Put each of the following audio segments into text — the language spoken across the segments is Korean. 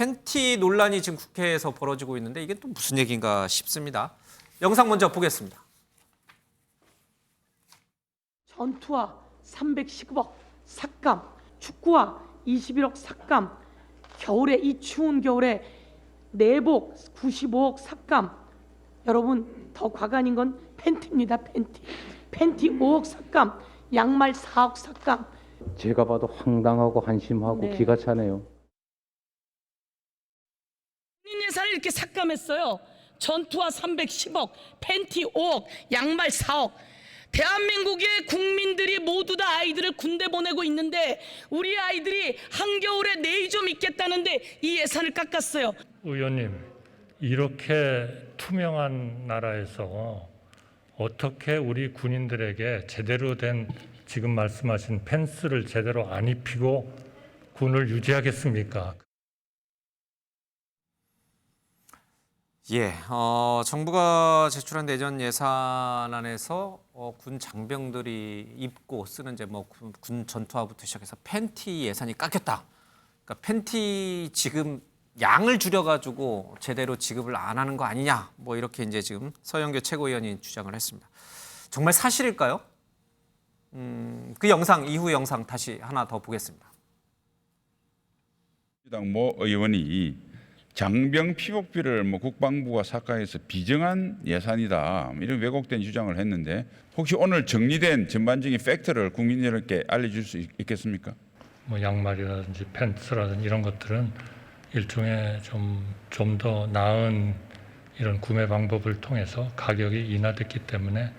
팬티 논란이 지금 국회에서 벌어지고 있는데 이게 또 무슨 얘기인가 싶습니다. 영상 먼저 보겠습니다. 전투화 310억 삭감, 축구화 21억 삭감, 겨울에 이 추운 겨울에 내복 95억 삭감. 여러분 더 과간인 건 팬티입니다. 팬티 5억 삭감, 양말 4억 삭감. 제가 봐도 황당하고 한심하고 네. 기가 차네요. 국민 예산을 이렇게 삭감했어요. 전투화 310억, 팬티 5억, 양말 4억. 대한민국의 국민들이 모두 다 아이들을 군대 보내고 있는데 우리 아이들이 한겨울에 내의 좀 있겠다는데 이 예산을 깎았어요. 의원님, 이렇게 투명한 나라에서 어떻게 우리 군인들에게 제대로 된 지금 말씀하신 펜스를 제대로 안 입히고 군을 유지하겠습니까? 예, 정부가 제출한 내년 예산안에서 군 장병들이 입고 쓰는 이제 뭐 군 전투화부터 시작해서 팬티 예산이 깎였다. 그러니까 팬티 지금 양을 줄여가지고 제대로 지급을 안 하는 거 아니냐. 뭐 이렇게 이제 지금 서영교 최고위원이 주장을 했습니다. 정말 사실일까요? 그 영상 이후 영상 다시 하나 더 보겠습니다. 민주당 모 의원이 장병 피복비를 국방부가 삭감해서 비정한 예산이다 이런 왜곡된 주장을 했는데 혹시 오늘 정리된 전반적인 팩트를 국민 여러분께 알려줄 수 있겠습니까? 뭐 양말이라든지 펜스라든지 이런 것들은 일종의 좀 더 나은 이런 구매 방법을 통해서 가격이 인하됐기 때문에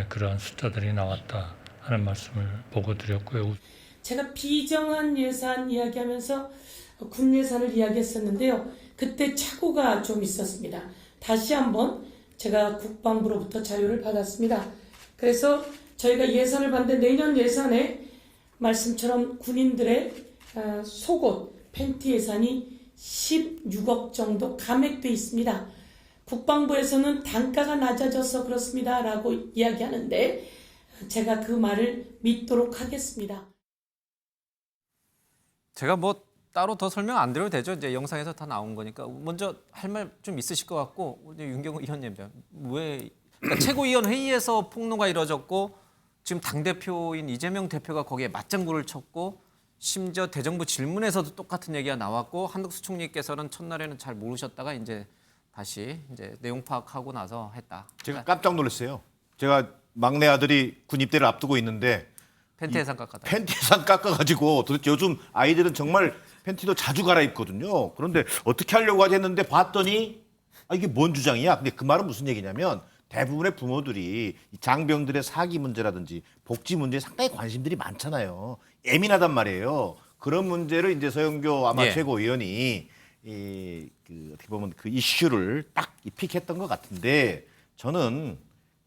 그러한 숫자들이 나왔다 하는 말씀을 보고 드렸고요. 제가 비정한 예산 이야기하면서 군 예산을 이야기했었는데요. 그때 착오가 좀 있었습니다. 다시 한번 제가 국방부로부터 자료를 받았습니다. 그래서 저희가 예산을 봤는데 내년 예산에 말씀처럼 군인들의 속옷, 팬티 예산이 16억 정도 감액돼 있습니다. 국방부에서는 단가가 낮아져서 그렇습니다 라고 이야기하는데 제가 그 말을 믿도록 하겠습니다. 제가 뭐 따로 더 설명 안 드려도 되죠. 이제 영상에서 다 나온 거니까 먼저 할 말 좀 있으실 것 같고 윤경호 의원님 왜 그러니까 최고위원 회의에서 폭로가 이뤄졌고 지금 당 대표인 이재명 대표가 거기에 맞장구를 쳤고 심지어 대정부 질문에서도 똑같은 얘기가 나왔고 한덕수 총리께서는 첫날에는 잘 모르셨다가 이제 다시 이제 내용 파악하고 나서 했다. 제가 깜짝 놀랐어요. 제가 막내 아들이 군 입대를 앞두고 있는데 팬티 예산 깎았다. 팬티 예산 깎아가지고 도대체 요즘 아이들은 정말 팬티도 자주 갈아입거든요. 그런데 어떻게 하려고 하지 했는데 봤더니 이게 뭔 주장이야? 근데 그 말은 무슨 얘기냐면 대부분의 부모들이 이 장병들의 사기 문제라든지 복지 문제에 상당히 관심들이 많잖아요. 예민하단 말이에요. 그런 문제를 이제 서영교 아마 예. 최고위원이 어떻게 보면 그 이슈를 딱 픽했던 것 같은데 저는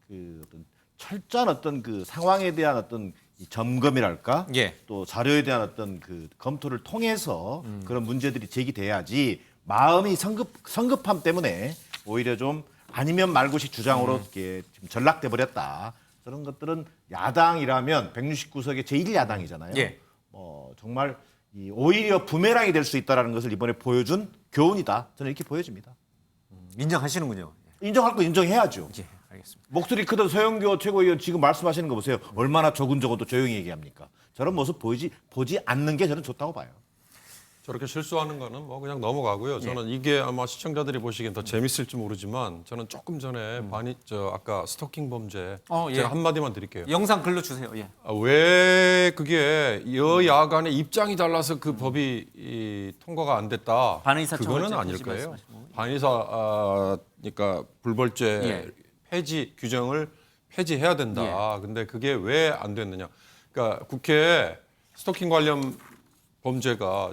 그 어떤 철저한 어떤 그 상황에 대한 어떤 이 점검이랄까 예. 또 자료에 대한 어떤 그 검토를 통해서 그런 문제들이 제기돼야지 마음이 성급함 때문에 오히려 좀 아니면 말고식 주장으로 이렇게 지금 전락돼 버렸다. 그런 것들은 야당이라면 169석의 제1야당이잖아요. 예. 정말 오히려 부메랑이 될 수 있다는 것을 이번에 보여준 교훈이다. 저는 이렇게 보여집니다. 인정하시는군요. 인정할 거 인정해야죠. 예, 알겠습니다. 목소리 크던 서영교 최고위원 지금 말씀하시는 거 보세요. 얼마나 조근조근도 조용히 얘기합니까? 저런 모습 보지 않는 게 저는 좋다고 봐요. 저렇게 실수하는 거는 뭐 그냥 넘어가고요. 저는 이게 아마 시청자들이 보시기엔 더 재밌을지 모르지만 저는 조금 전에 아까 스토킹 범죄 예. 제가 한마디만 드릴게요. 영상 글로 주세요. 예. 왜 그게 여야 간의 입장이 달라서 그 법이 통과가 안 됐다. 반의사 그거는 청원죄 아닐 거예요. 말씀하시고. 반의사 그러니까 불벌죄 예. 폐지 규정을 폐지해야 된다. 근데 그게 왜 안 됐느냐? 그러니까 국회에 스토킹 관련 범죄가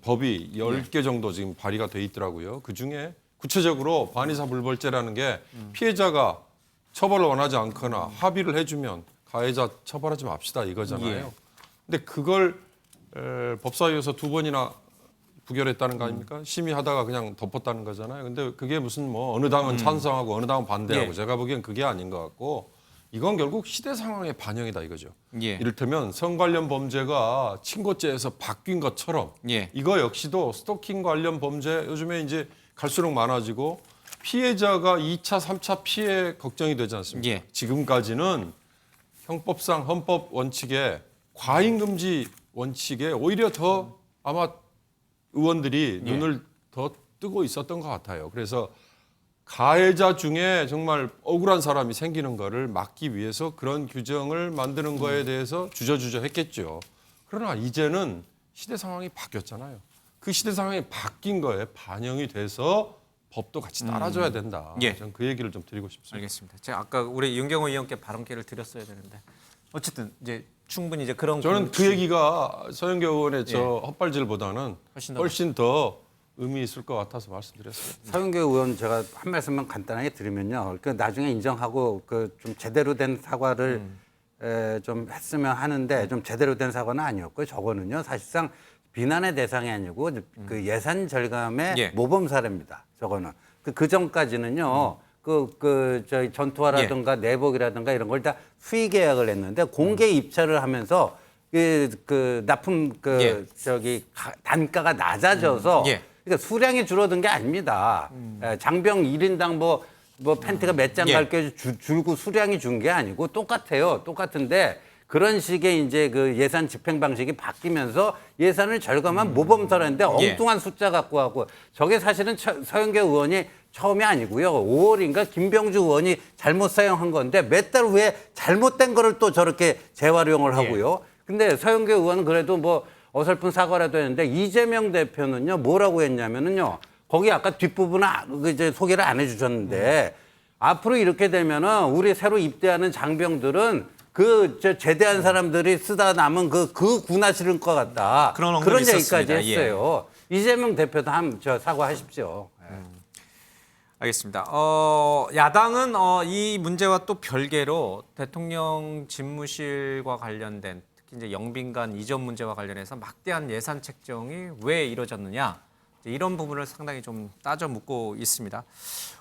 법이 10개 정도 지금 발의가 돼 있더라고요. 그중에 구체적으로 반의사 불벌죄라는 게 피해자가 처벌을 원하지 않거나 합의를 해주면 가해자 처벌하지 맙시다 이거잖아요. 근데 그걸 법사위에서 2번이나 부결했다는 거 아닙니까? 심의하다가 그냥 덮었다는 거잖아요. 근데 그게 무슨 뭐 어느 당은 찬성하고 어느 당은 반대하고 제가 보기엔 그게 아닌 것 같고 이건 결국 시대 상황의 반영이다 이거죠. 예. 이를테면 성 관련 범죄가 친고죄에서 바뀐 것처럼 예. 이거 역시도 스토킹 관련 범죄 요즘에 이제 갈수록 많아지고 피해자가 2차, 3차 피해 걱정이 되지 않습니까? 예. 지금까지는 형법상 헌법 원칙에 과잉 금지 원칙에 오히려 더 아마 의원들이 예. 눈을 더 뜨고 있었던 것 같아요. 그래서 가해자 중에 정말 억울한 사람이 생기는 거를 막기 위해서 그런 규정을 만드는 거에 대해서 주저주저 했겠죠. 그러나 이제는 시대 상황이 바뀌었잖아요. 그 시대 상황이 바뀐 거에 반영이 돼서 법도 같이 따라줘야 된다. 예. 저는 그 얘기를 좀 드리고 싶습니다. 알겠습니다. 제가 아까 우리 윤경호 의원께 발언 기회를 드렸어야 되는데 어쨌든 이제 충분히 이제 그런 저는 그 얘기가 서영교 의원의 저 헛발질보다는 훨씬 훨씬 더 의미 있을 것 같아서 말씀드렸어요. 서영교 의원 제가 한 말씀만 간단하게 드리면요. 그 나중에 인정하고 그 좀 제대로 된 사과를 좀 했으면 하는데 좀 제대로 된 사과는 아니었고요. 저거는요. 사실상 비난의 대상이 아니고 그 예산 절감의 예. 모범 사례입니다. 저거는 그 전까지는요. 저희 전투화라든가 내복이라든가 이런 걸 다 수의 계약을 했는데 공개 입찰을 하면서 그 납품 예. 단가가 낮아져서 예. 그러니까 수량이 줄어든 게 아닙니다. 장병 1인당 뭐 팬티가 몇 장 예. 갈게 줄고 수량이 준 게 아니고 똑같아요. 똑같은데 그런 식의 이제 그 예산 집행 방식이 바뀌면서 예산을 절감한 모범사례인데 예. 엉뚱한 숫자 갖고 하고 저게 사실은 서영교 의원이 처음이 아니고요. 5월인가 김병주 의원이 잘못 사용한 건데 몇 달 후에 잘못된 거를 또 저렇게 재활용을 하고요. 근데 서영교 의원은 그래도 뭐 어설픈 사과라도 했는데 이재명 대표는요 뭐라고 했냐면은요 거기 아까 뒷부분은 이제 소개를 안 해주셨는데 앞으로 이렇게 되면은 우리 새로 입대하는 장병들은 제대한 사람들이 쓰다 남은 그 군화 실을 것 같다. 그런 언급이 얘기까지 있었습니다. 했어요. 이재명 대표도 사과하십시오. 알겠습니다. 야당은 이 문제와 또 별개로 대통령 집무실과 관련된 특히 이제 영빈관 이전 문제와 관련해서 막대한 예산 책정이 왜 이뤄졌느냐 이런 부분을 상당히 좀 따져 묻고 있습니다.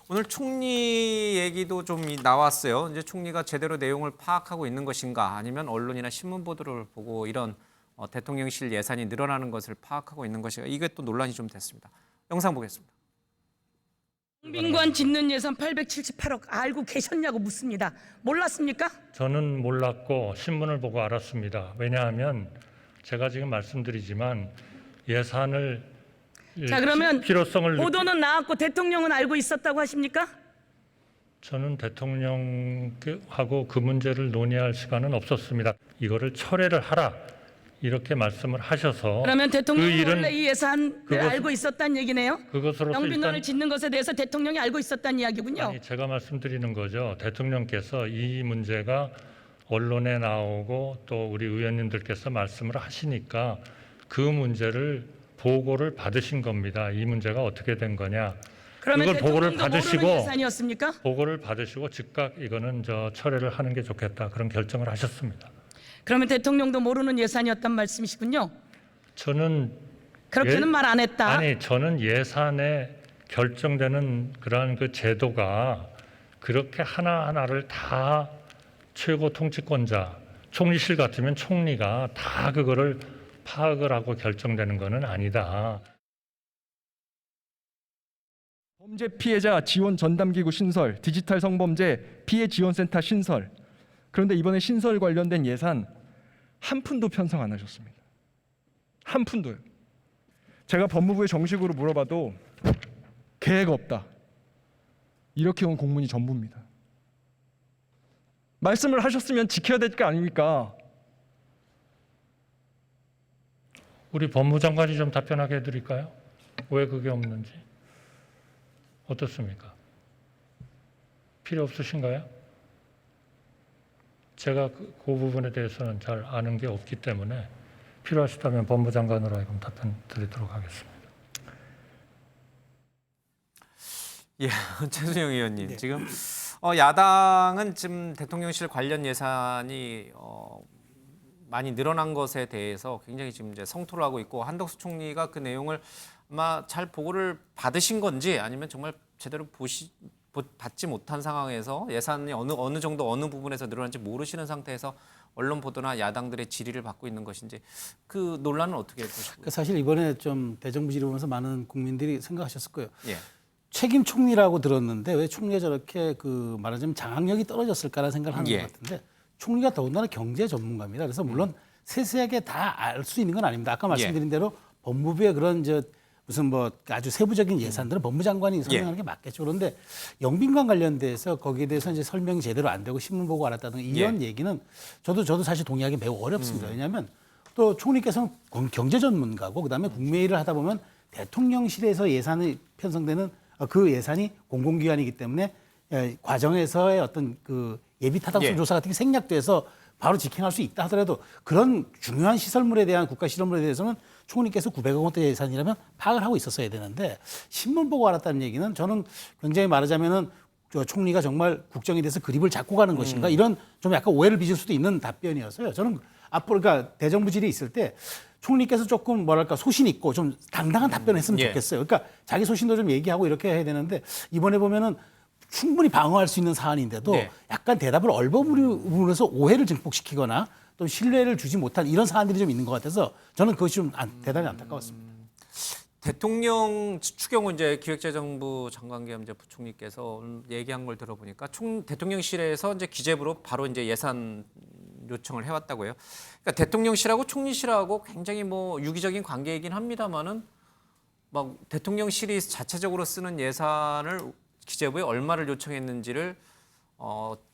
오늘 총리 얘기도 좀 나왔어요. 이제 총리가 제대로 내용을 파악하고 있는 것인가 아니면 언론이나 신문 보도를 보고 이런 대통령실 예산이 늘어나는 것을 파악하고 있는 것인가 이게 또 논란이 좀 됐습니다. 영상 보겠습니다. 영빈관 짓는 예산 878억 알고 계셨냐고 묻습니다. 몰랐습니까? 저는 몰랐고 신문을 보고 알았습니다. 왜냐하면 제가 지금 말씀드리지만 예산을 자 그러면 필요성을 보도는 나왔고 대통령은 알고 있었다고 하십니까? 저는 대통령하고 그 문제를 논의할 시간은 없었습니다. 이거를 철회를 하라 이렇게 말씀을 하셔서 그러면 대통령은 그 일은 원래 이 예산을 알고 있었다는 얘기네요? 그것으로서 영빈관을 일단 짓는 것에 대해서 대통령이 알고 있었다는 이야기군요. 아니 제가 말씀드리는 거죠. 대통령께서 이 문제가 언론에 나오고 또 우리 의원님들께서 말씀을 하시니까 그 문제를 보고를 받으신 겁니다. 이 문제가 어떻게 된 거냐. 그러면 그걸 보고를 대통령도 받으시고 모르는 예산이었습니까? 보고를 받으시고 즉각 이거는 철회를 하는 게 좋겠다 그런 결정을 하셨습니다. 그러면 대통령도 모르는 예산이었단 말씀이시군요. 저는 그렇게는 말 안 했다. 아니 저는 예산에 결정되는 그러한 그 제도가 그렇게 하나하나를 다 최고 통치권자 총리실 같으면 총리가 다 그거를 파악을 하고 결정되는 것은 아니다. 범죄 피해자 지원 전담기구 신설, 디지털 성범죄 피해 지원센터 신설. 그런데 이번에 신설 관련된 예산 한 푼도 편성 안 하셨습니다. 한 푼도요. 제가 법무부에 정식으로 물어봐도 계획 없다. 이렇게 온 공문이 전부입니다. 말씀을 하셨으면 지켜야 될 거 아닙니까? 우리 법무장관이 좀 답변하게 해드릴까요? 왜 그게 없는지. 어떻습니까? 필요 없으신가요? 제가 그 부분에 대해서는 잘 아는 게 없기 때문에 필요하시다면 법무장관으로 하여금 답변 드리도록 하겠습니다. 예, 최순영 의원님 지금 야당은 지금 대통령실 관련 예산이 많이 늘어난 것에 대해서 굉장히 지금 이제 성토를 하고 있고 한덕수 총리가 그 내용을 아마 잘 보고를 받으신 건지 아니면 정말 제대로 받지 못한 상황에서 예산이 어느 정도 어느 부분에서 늘어난지 모르시는 상태에서 언론 보도나 야당들의 질의를 받고 있는 것인지 그 논란은 어떻게 보시고? 사실 이번에 좀 대정부 질의 보면서 많은 국민들이 생각하셨을 거예요. 예. 책임 총리라고 들었는데 왜 총리가 저렇게 말하자면 장악력이 떨어졌을까라는 생각을 하는 예. 것 같은데 총리가 더군다나 경제 전문가입니다. 그래서 물론 세세하게 다 알 수 있는 건 아닙니다. 아까 말씀드린 대로 법무부의 그런 무슨 아주 세부적인 예산들은 법무장관이 설명하는 게 맞겠죠. 그런데 영빈관 관련돼서 거기에 대해서 이제 설명이 제대로 안 되고 신문 보고 알았다는 이런 얘기는 저도 사실 동의하기 매우 어렵습니다. 왜냐하면 또 총리께서는 경제 전문가고 그다음에 국무회의를 하다 보면 대통령실에서 예산이 편성되는 그 예산이 공공기관이기 때문에 과정에서의 어떤 그 예비 타당성 조사 같은 게 생략돼서 바로 직행할 수 있다 하더라도 그런 중요한 시설물에 대한 국가 시설물에 대해서는 총리께서 900억 원대 예산이라면 파악을 하고 있었어야 되는데 신문 보고 알았다는 얘기는 저는 굉장히 말하자면은 총리가 정말 국정에 대해서 그립을 잡고 가는 것인가 이런 좀 약간 오해를 빚을 수도 있는 답변이었어요. 저는 앞으로 그러니까 대정부 질의 있을 때 총리께서 조금 뭐랄까 소신 있고 좀 당당한 답변을 했으면 좋겠어요. 그러니까 자기 소신도 좀 얘기하고 이렇게 해야 되는데 이번에 보면은 충분히 방어할 수 있는 사안인데도 약간 대답을 얼버무려서 오해를 증폭시키거나 또 신뢰를 주지 못한 이런 사안들이 좀 있는 것 같아서 저는 그것이 좀 대단히 안타까웠습니다. 대통령 추경호 이제 기획재정부 장관 겸 이제 부총리께서 얘기한 걸 들어보니까 대통령실에서 이제 기재부로 바로 이제 예산 요청을 해왔다고요. 그러니까 대통령실하고 총리실하고 굉장히 유기적인 관계이긴 합니다만은 막 대통령실이 자체적으로 쓰는 예산을 기재부에 얼마를 요청했는지를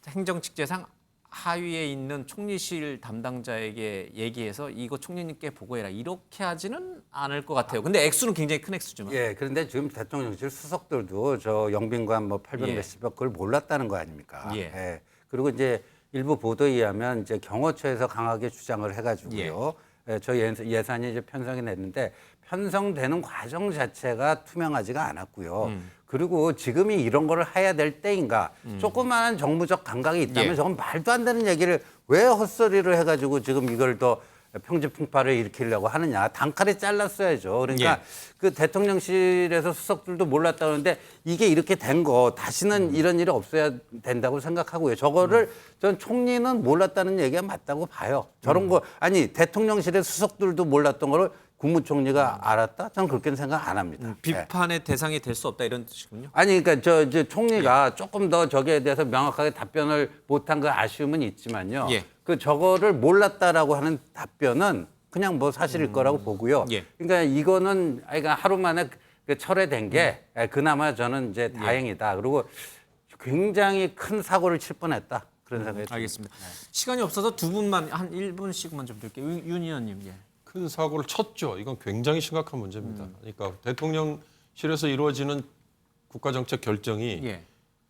행정직제상 하위에 있는 총리실 담당자에게 얘기해서 이거 총리님께 보고해라 이렇게 하지는 않을 것 같아요. 근데 액수는 굉장히 큰 액수지만. 예, 그런데 지금 대통령실 수석들도 저 영빈관 800 몇십억 그걸 몰랐다는 거 아닙니까? 예. 그리고 이제 일부 보도에 의하면 이제 경호처에서 강하게 주장을 해가지고요. 저 예산이 이제 편성이 됐는데 편성되는 과정 자체가 투명하지가 않았고요. 그리고 지금이 이런 거를 해야 될 때인가? 조그마한 정무적 감각이 있다면 저건 말도 안 되는 얘기를 왜 헛소리를 해가지고 지금 이걸 더 평지풍파를 일으키려고 하느냐. 단칼에 잘랐어야죠. 그러니까 그 대통령실에서 수석들도 몰랐다 그러는데 이게 이렇게 된 거 다시는 이런 일이 없어야 된다고 생각하고요. 저거를 전 총리는 몰랐다는 얘기가 맞다고 봐요. 저런 거 아니 대통령실의 수석들도 몰랐던 거를 국무총리가 알았다? 저는 그렇게는 생각 안 합니다. 비판의 대상이 될 수 없다 이런 뜻이군요. 아니 그러니까 이제 총리가 조금 더 저기에 대해서 명확하게 답변을 못한 그 아쉬움은 있지만요. 그 저거를 몰랐다라고 하는 답변은 그냥 사실일 거라고 보고요. 그러니까 이거는 그러니까 하루 만에 철회된 게 그나마 저는 이제 다행이다. 그리고 굉장히 큰 사고를 칠 뻔했다. 그런 생각이 듭니다. 알겠습니다. 시간이 없어서 두 분만 한 1분씩만 좀 드릴게요. 윤 의원님. 큰 사고를 쳤죠. 이건 굉장히 심각한 문제입니다. 그러니까 대통령실에서 이루어지는 국가정책 결정이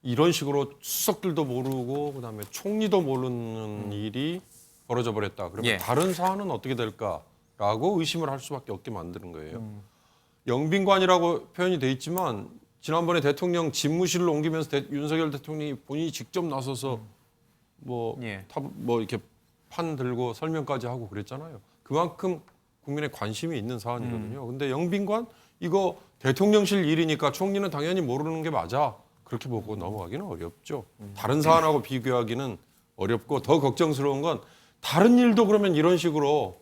이런 식으로 수석들도 모르고 그다음에 총리도 모르는 일이 벌어져 버렸다. 그러면 다른 사안은 어떻게 될까라고 의심을 할 수밖에 없게 만드는 거예요. 영빈관이라고 표현이 돼 있지만 지난번에 대통령 집무실을 옮기면서 윤석열 대통령이 본인이 직접 나서서 이렇게 판 들고 설명까지 하고 그랬잖아요. 그만큼 국민의 관심이 있는 사안이거든요. 근데 영빈관 이거 대통령실 일이니까 총리는 당연히 모르는 게 맞아. 그렇게 보고 넘어가기는 어렵죠. 다른 사안하고 비교하기는 어렵고 더 걱정스러운 건 다른 일도 그러면 이런 식으로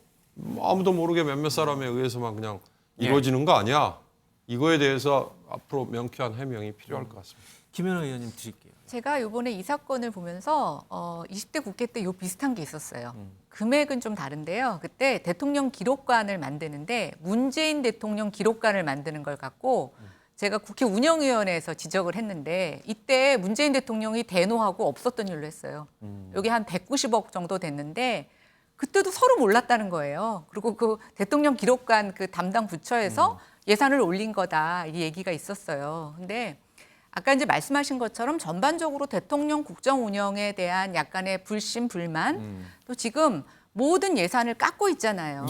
아무도 모르게 몇몇 사람에 의해서만 그냥 이루어지는 거 아니야. 이거에 대해서 앞으로 명쾌한 해명이 필요할 것 같습니다. 김연아 의원님 드릴게요. 제가 이번에 이 사건을 보면서 20대 국회 때 요 비슷한 게 있었어요. 금액은 좀 다른데요. 그때 대통령 기록관을 만드는데 문재인 대통령 기록관을 만드는 걸 갖고 제가 국회 운영위원회에서 지적을 했는데 이때 문재인 대통령이 대노하고 없었던 일로 했어요. 여기 한 190억 정도 됐는데 그때도 서로 몰랐다는 거예요. 그리고 그 대통령 기록관 그 담당 부처에서 예산을 올린 거다 이 얘기가 있었어요. 근데 아까 이제 말씀하신 것처럼 전반적으로 대통령 국정 운영에 대한 약간의 불신, 불만, 또 지금 모든 예산을 깎고 있잖아요.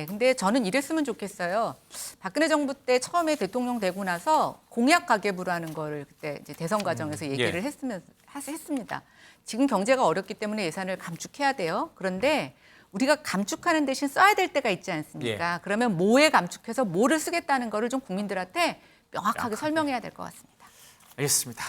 근데 저는 이랬으면 좋겠어요. 박근혜 정부 때 처음에 대통령 되고 나서 공약 가계부라는 거를 그때 이제 대선 과정에서 얘기를 했습니다. 지금 경제가 어렵기 때문에 예산을 감축해야 돼요. 그런데 우리가 감축하는 대신 써야 될 때가 있지 않습니까? 그러면 뭐에 감축해서 뭐를 쓰겠다는 거를 좀 국민들한테 명확하게 설명해야 될 것 같습니다. 알겠습니다.